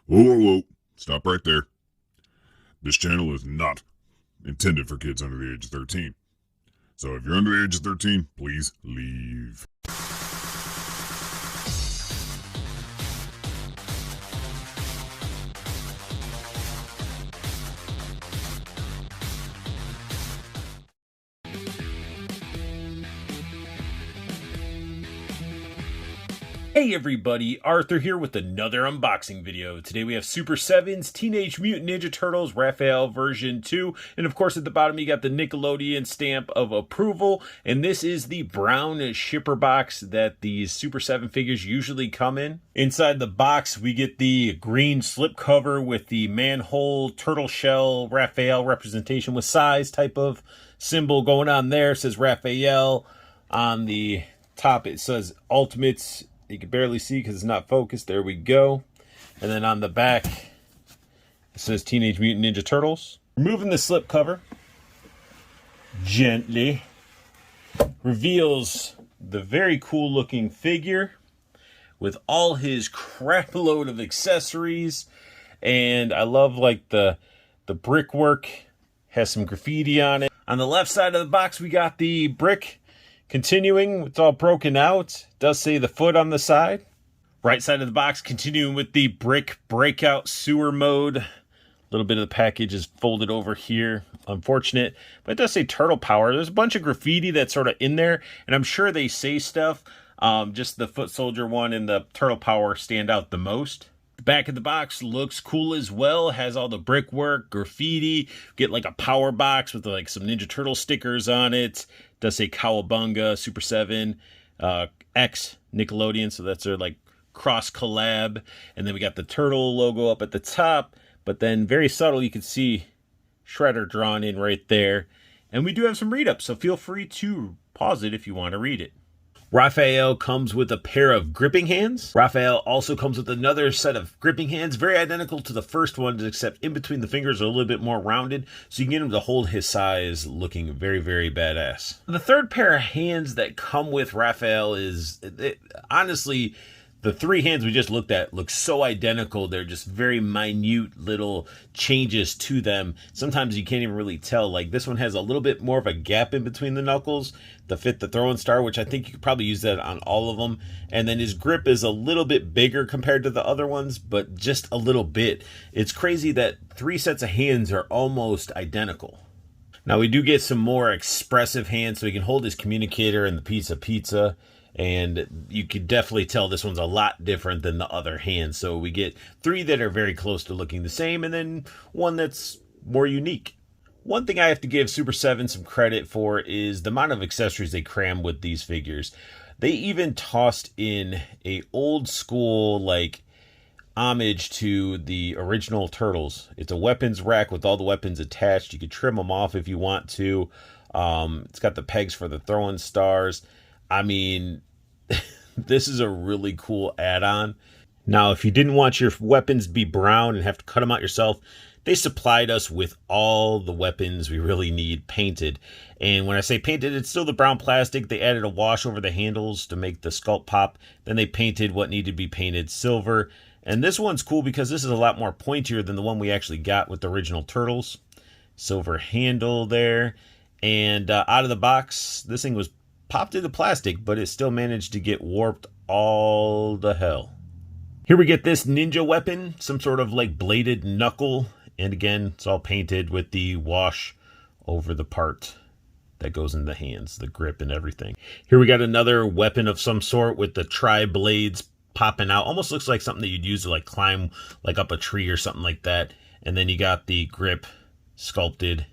Whoa, whoa, whoa. Stop right there. This channel is not intended for kids under the age of 13. So if you're under the age of 13, please leave. Hey everybody, Arthur here with another unboxing video. Today we have Super7's Teenage Mutant Ninja Turtles Raphael version 2. And of course at the bottom you got the Nickelodeon stamp of approval. And this is the brown shipper box that these Super7 figures usually come in. Inside the box we get the green slipcover with the manhole turtle shell Raphael representation with size type of symbol going on there. It says Raphael. On the top it says Ultimates. You can barely see because it's not focused. There we go. And then on the back, it says Teenage Mutant Ninja Turtles. Removing the slip cover gently reveals the very cool looking figure with all his crap load of accessories. And I love like the brickwork has some graffiti on it. On the left side of the box, we got the brick. Continuing, it's all broken out. It does say the foot on the side. Right side of the box, continuing with the brick breakout sewer mode. A little bit of the package is folded over here. Unfortunate, but it does say turtle power. There's a bunch of graffiti that's sort of in there, and I'm sure they say stuff. Just the foot soldier one and the turtle power stand out the most. The back of the box looks cool as well. Has all the brickwork, graffiti. Get like a power box with like some Ninja Turtle stickers on it. Does say Cowabunga, Super7, X, Nickelodeon. So that's their like cross collab. And then we got the turtle logo up at the top. But then very subtle, you can see Shredder drawn in right there. And we do have some read-ups, so feel free to pause it if you want to read it. Raphael comes with a pair of gripping hands. Raphael also comes with another set of gripping hands, very identical to the first ones, except in between the fingers are a little bit more rounded, so you can get him to hold his size, looking very, very badass. The third pair of hands that come with Raphael is, honestly, the three hands we just looked at look so identical. They're just very minute little changes to them. Sometimes you can't even really tell. Like this one has a little bit more of a gap in between the knuckles to fit the throwing star, which I think you could probably use that on all of them. And then his grip is a little bit bigger compared to the other ones, but just a little bit. It's crazy that three sets of hands are almost identical. Now we do get some more expressive hands, so he can hold his communicator and the piece of pizza. And you could definitely tell this one's a lot different than the other hands. So we get three that are very close to looking the same, and then one that's more unique. One thing I have to give Super7 some credit for is the amount of accessories they cram with these figures. They even tossed in a old school like homage to the original Turtles. It's a weapons rack with all the weapons attached. You could trim them off if you want to. It's got the pegs for the throwing stars. I mean, this is a really cool add-on. Now, if you didn't want your weapons to be brown and have to cut them out yourself, they supplied us with all the weapons we really need painted. And when I say painted, it's still the brown plastic. They added a wash over the handles to make the sculpt pop. Then they painted what needed to be painted silver. And this one's cool because this is a lot more pointier than the one we actually got with the original Turtles. Silver handle there. And out of the box, this thing was popped into plastic, but it still managed to get warped all the hell. Here we get this ninja weapon, some sort of like bladed knuckle. And again, it's all painted with the wash over the part that goes in the hands, the grip and everything. Here we got another weapon of some sort with the tri-blades popping out. Almost looks like something that you'd use to like climb like up a tree or something like that. And then you got the grip sculpted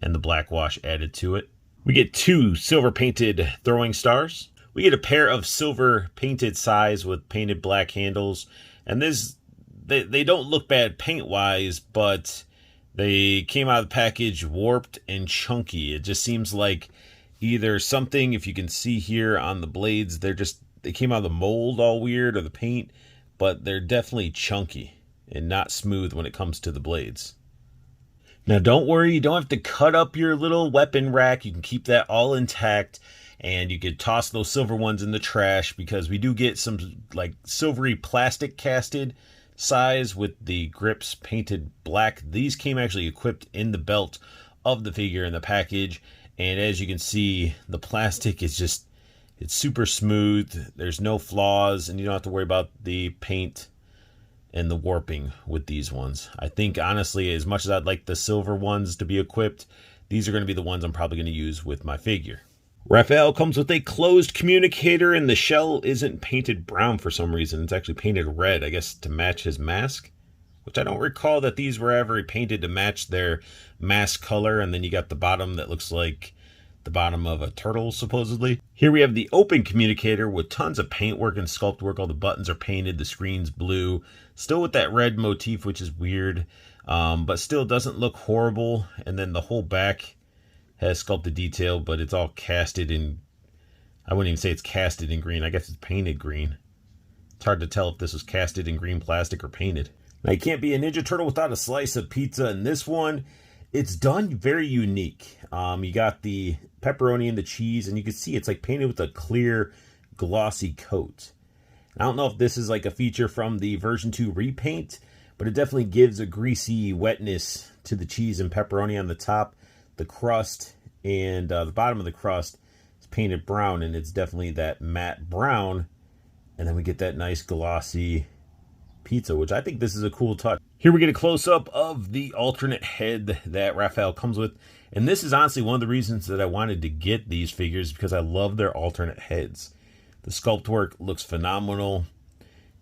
and the black wash added to it. We get two silver painted throwing stars. We get a pair of silver painted sides with painted black handles. And this, they don't look bad paint wise, but they came out of the package warped and chunky. It just seems like either something, if you can see here on the blades, they came out of the mold all weird or the paint, but they're definitely chunky and not smooth when it comes to the blades. Now, don't worry, you don't have to cut up your little weapon rack. You can keep that all intact, and you could toss those silver ones in the trash because we do get some like silvery plastic casted size with the grips painted black. These came actually equipped in the belt of the figure in the package. And as you can see, the plastic is just, it's super smooth. There's no flaws, and you don't have to worry about the paint and the warping with these ones. I think, honestly, as much as I'd like the silver ones to be equipped, these are going to be the ones I'm probably going to use with my figure. Raphael comes with a closed communicator, and the shell isn't painted brown for some reason. It's actually painted red, I guess, to match his mask, which I don't recall that these were ever painted to match their mask color. And then you got the bottom that looks like the bottom of a turtle, supposedly. Here we have the open communicator with tons of paintwork and sculpt work. All the buttons are painted, the screen's blue, still with that red motif, which is weird, but still doesn't look horrible. And then the whole back has sculpted detail, but it's all casted in, I wouldn't even say it's casted in green. I guess it's painted green. It's hard to tell if this was casted in green plastic or painted. Now, you can't be a Ninja Turtle without a slice of pizza. In this one, it's done very unique. You got the pepperoni and the cheese, and you can see it's like painted with a clear, glossy coat. I don't know if this is like a feature from the version 2 repaint, but it definitely gives a greasy wetness to the cheese and pepperoni on the top. The crust and the bottom of the crust is painted brown, and it's definitely that matte brown. And then we get that nice glossy pizza, which I think this is a cool touch. Here we get a close-up of the alternate head that Raphael comes with. And this is honestly one of the reasons that I wanted to get these figures, because I love their alternate heads. The sculpt work looks phenomenal.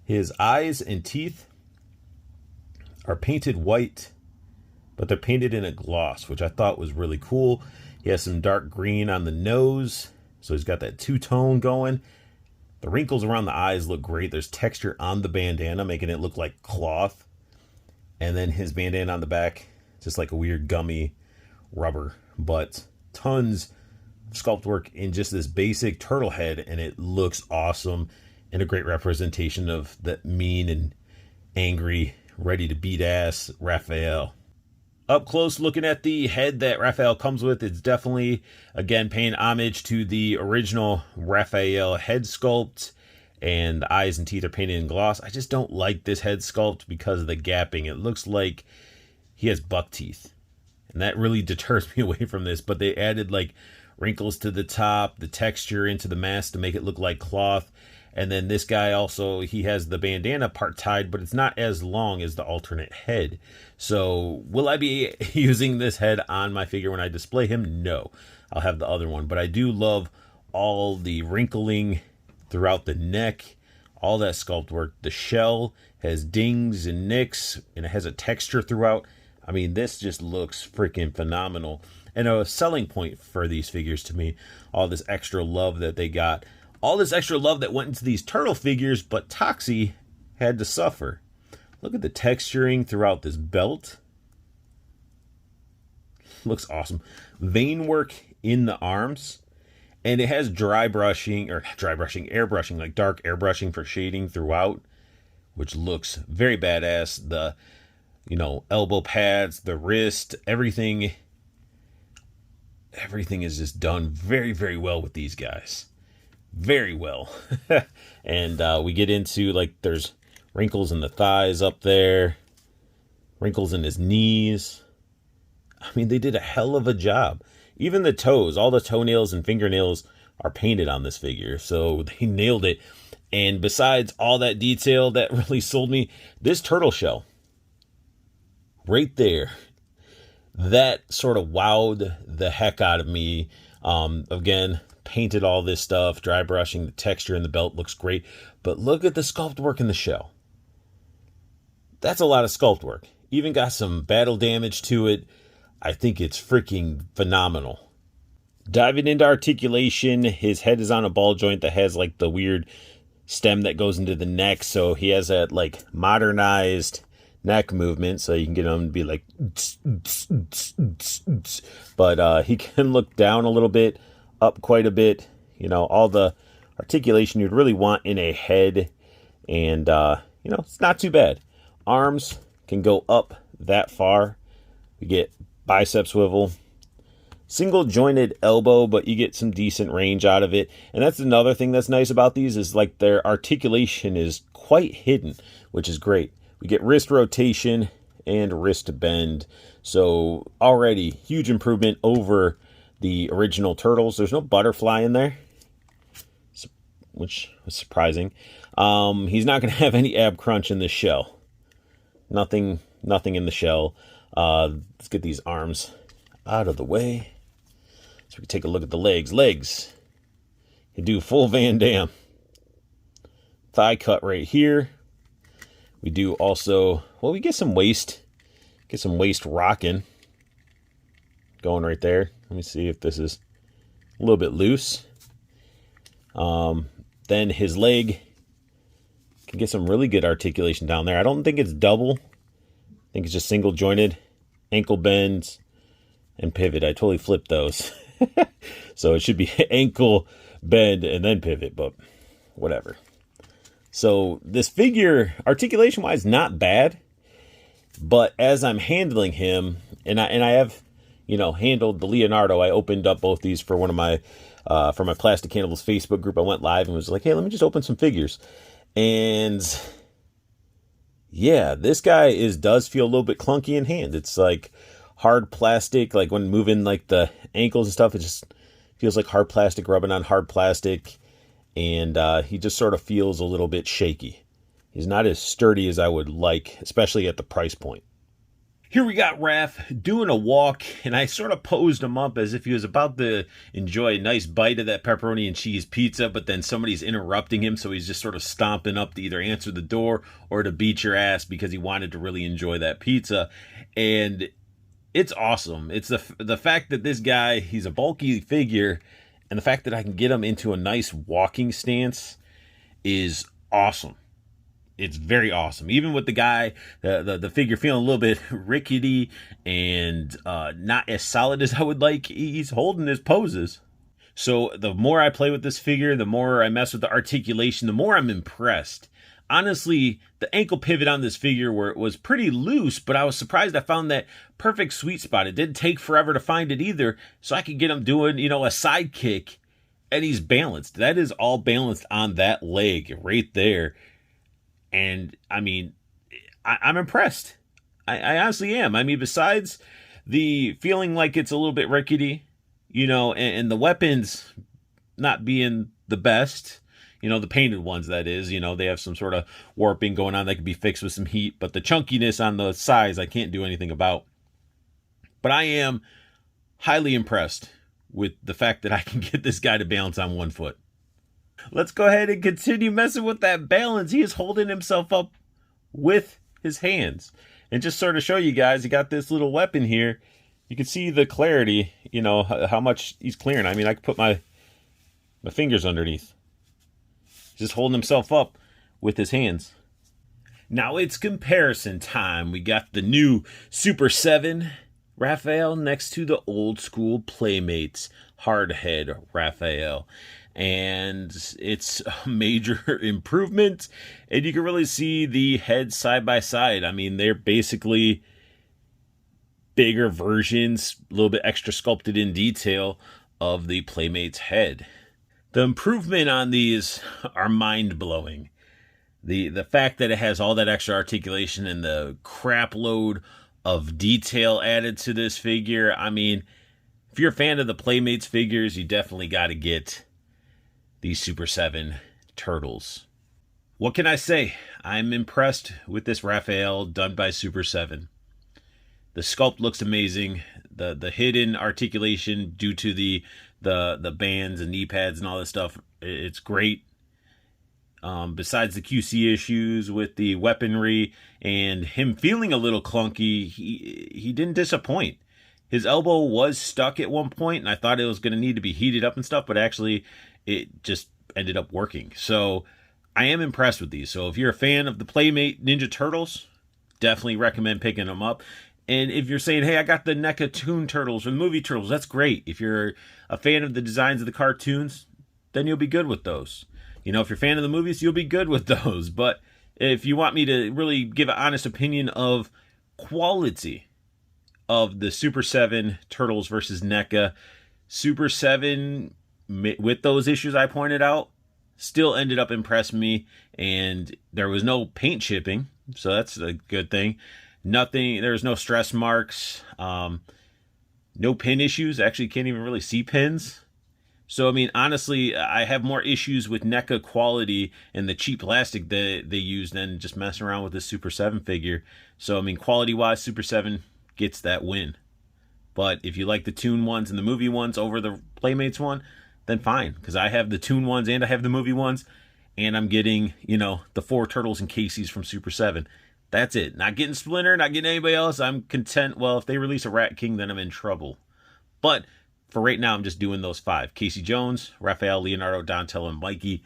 His eyes and teeth are painted white, but they're painted in a gloss, which I thought was really cool. He has some dark green on the nose, so he's got that two-tone going. The wrinkles around the eyes look great. There's texture on the bandana, making it look like cloth. And then his bandana on the back, just like a weird gummy rubber. But tons of sculpt work in just this basic turtle head, and it looks awesome, and a great representation of that mean and angry, ready to beat ass Raphael. Up close, looking at the head that Raphael comes with, it's definitely, again, paying homage to the original Raphael head sculpt, and the eyes and teeth are painted in gloss. I just don't like this head sculpt because of the gapping. It looks like he has buck teeth, and that really deters me away from this. But they added like wrinkles to the top, the texture into the mask to make it look like cloth. And then this guy also, he has the bandana part tied, but it's not as long as the alternate head. So will I be using this head on my figure when I display him? No, I'll have the other one. But I do love all the wrinkling throughout the neck, all that sculpt work. The shell has dings and nicks, and it has a texture throughout. I mean, this just looks freaking phenomenal. And a selling point for these figures to me, all this extra love that they got. All this extra love that went into these turtle figures, but Toxie had to suffer. Look at the texturing throughout this belt. Looks awesome. Vein work in the arms. And it has airbrushing, like dark airbrushing for shading throughout, which looks very badass. The, elbow pads, the wrist, everything is just done very, very well with these guys. Very well. And we get into, like, there's wrinkles in the thighs up there, wrinkles in his knees. I mean, they did a hell of a job. Even the toes, all the toenails and fingernails are painted on this figure, so they nailed it. And besides all that detail that really sold me, this turtle shell right there, that sort of wowed the heck out of me. Again, painted all this stuff, dry brushing, the texture in the belt looks great, but look at the sculpt work in the shell. That's a lot of sculpt work. Even got some battle damage to it. I think it's freaking phenomenal. Diving into articulation, his head is on a ball joint that has like the weird stem that goes into the neck, so he has that like modernized neck movement, so you can get him to be like, but he can look down a little bit, up quite a bit, all the articulation you'd really want in a head, and it's not too bad. Arms can go up that far. We get bicep swivel, single jointed elbow, but you get some decent range out of it. And that's another thing that's nice about these, is like their articulation is quite hidden, which is great. We get wrist rotation and wrist bend. So already huge improvement over the original Turtles. There's no butterfly in there, which was surprising. He's not going to have any ab crunch in this shell. Nothing in the shell. Let's get these arms out of the way so we can take a look at the legs. Legs. You do full Van Damme. Thigh cut right here. We do also, well, we get some waist. Get some waist rocking. Going right there. Let me see if this is a little bit loose. Then his leg can get some really good articulation down there. I don't think it's double. I think it's just single jointed. Ankle bends and pivot. I totally flipped those. So it should be ankle, bend, and then pivot, but whatever. So this figure, articulation-wise, not bad. But as I'm handling him, and I have, handled the Leonardo. I opened up both these for one of my, for my Plastic Cannibals Facebook group. I went live and was like, hey, let me just open some figures. And yeah, this guy does feel a little bit clunky in hand. It's like hard plastic, like when moving like the ankles and stuff, it just feels like hard plastic rubbing on hard plastic. And he just sort of feels a little bit shaky. He's not as sturdy as I would like, especially at the price point. Here we got Raph doing a walk, and I sort of posed him up as if he was about to enjoy a nice bite of that pepperoni and cheese pizza, but then somebody's interrupting him, so he's just sort of stomping up to either answer the door or to beat your ass because he wanted to really enjoy that pizza. And it's awesome. It's the fact that this guy, he's a bulky figure, and the fact that I can get him into a nice walking stance is awesome. It's very awesome. Even with the guy, the figure feeling a little bit rickety and not as solid as I would like, he's holding his poses. So the more I play with this figure, the more I mess with the articulation, the more I'm impressed. Honestly, the ankle pivot on this figure was pretty loose, but I was surprised I found that perfect sweet spot. It didn't take forever to find it either, so I could get him doing, a side kick, and he's balanced. That is all balanced on that leg right there. And, I mean, I'm impressed. I honestly am. I mean, besides the feeling like it's a little bit rickety, and the weapons not being the best, the painted ones, that is, they have some sort of warping going on that can be fixed with some heat. But the chunkiness on the size, I can't do anything about. But I am highly impressed with the fact that I can get this guy to balance on one foot. Let's go ahead and continue messing with that balance. He is holding himself up with his hands. And just sort of show you guys, he got this little weapon here. You can see the clarity, how much he's clearing. I mean, I could put my fingers underneath. He's just holding himself up with his hands. Now it's comparison time. We got the new Super7 Raphael next to the old school Playmates Hardhead Raphael. And it's a major improvement, and you can really see the heads side by side. I mean, they're basically bigger versions, a little bit extra sculpted in detail of the Playmates head. The improvement on these are mind-blowing. The fact that it has all that extra articulation and the crap load of detail added to this figure. I mean, if you're a fan of the Playmates figures, you definitely got to get these Super7 Turtles. What can I say? I'm impressed with this Raphael done by Super7. The sculpt looks amazing. The hidden articulation due to the bands and knee pads and all this stuff, it's great. Besides the QC issues with the weaponry and him feeling a little clunky, he didn't disappoint. His elbow was stuck at one point, and I thought it was going to need to be heated up and stuff, but actually it just ended up working. So I am impressed with these. So if you're a fan of the Playmate Ninja Turtles, definitely recommend picking them up. And if you're saying, hey, I got the NECA Toon Turtles or the movie Turtles, that's great. If you're a fan of the designs of the cartoons, then you'll be good with those. If you're a fan of the movies, you'll be good with those. But if you want me to really give an honest opinion of quality of the Super7 Turtles versus NECA, Super7, with those issues I pointed out, still ended up impressing me. And there was no paint chipping. so that's a good thing. Nothing, there's no stress marks, no pin issues. Actually, can't even really see pins. So, I mean, honestly, I have more issues with NECA quality and the cheap plastic that they use than just messing around with this Super 7 figure. So, I mean, quality-wise, Super 7 gets that win. But if you like the Toon ones and the movie ones over the Playmates one, then fine. Because I have the Toon ones and I have the movie ones. And I'm getting, you know, the 4 Turtles and Casey's from Super 7. That's it. Not getting Splinter, not getting anybody else. I'm content. Well, if they release a Rat King, then I'm in trouble. But for right now, I'm just doing those 5. Casey Jones, Raphael, Leonardo, Donatello, and Mikey.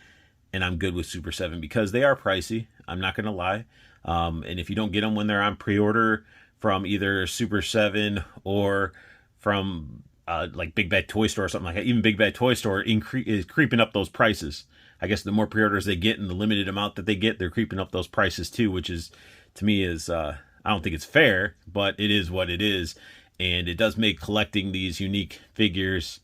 And I'm good with Super 7 because they are pricey. I'm not going to lie. And if you don't get them when they're on pre-order from either Super 7 or from like Big Bad Toy Store or something like that, even Big Bad Toy Store is creeping up those prices. I guess the more pre-orders they get and the limited amount that they get, they're creeping up those prices too, which is, to me, is I don't think it's fair, but it is what it is. And it does make collecting these unique figures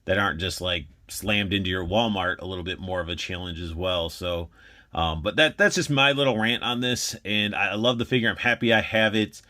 that aren't just like slammed into your Walmart a little bit more of a challenge as well. So, but that's just my little rant on this. And I love the figure. I'm happy I have it.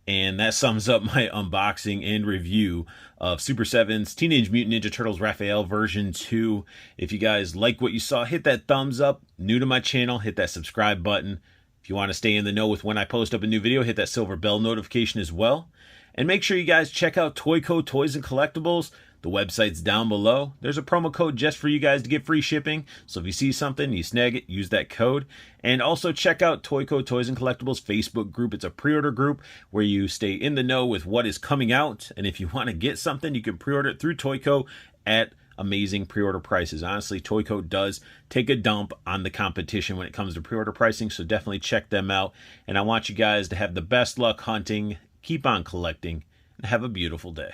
And that sums up my unboxing and review of Super 7's Teenage Mutant Ninja Turtles Raphael version 2. If you guys like what you saw, hit that thumbs up. New to my channel, hit that subscribe button. If you want to stay in the know with when I post up a new video, hit that silver bell notification as well. And make sure you guys check out Toyco Toys and Collectibles. The website's down below. There's a promo code just for you guys to get free shipping. So if you see something, you snag it, use that code. And also check out Toyco Toys and Collectibles Facebook group. It's a pre-order group where you stay in the know with what is coming out. And if you want to get something, you can pre-order it through Toyco at amazing pre-order prices. Honestly, Toyco does take a dump on the competition when it comes to pre-order pricing. So definitely check them out. And I want you guys to have the best luck hunting. Keep on collecting, and have a beautiful day.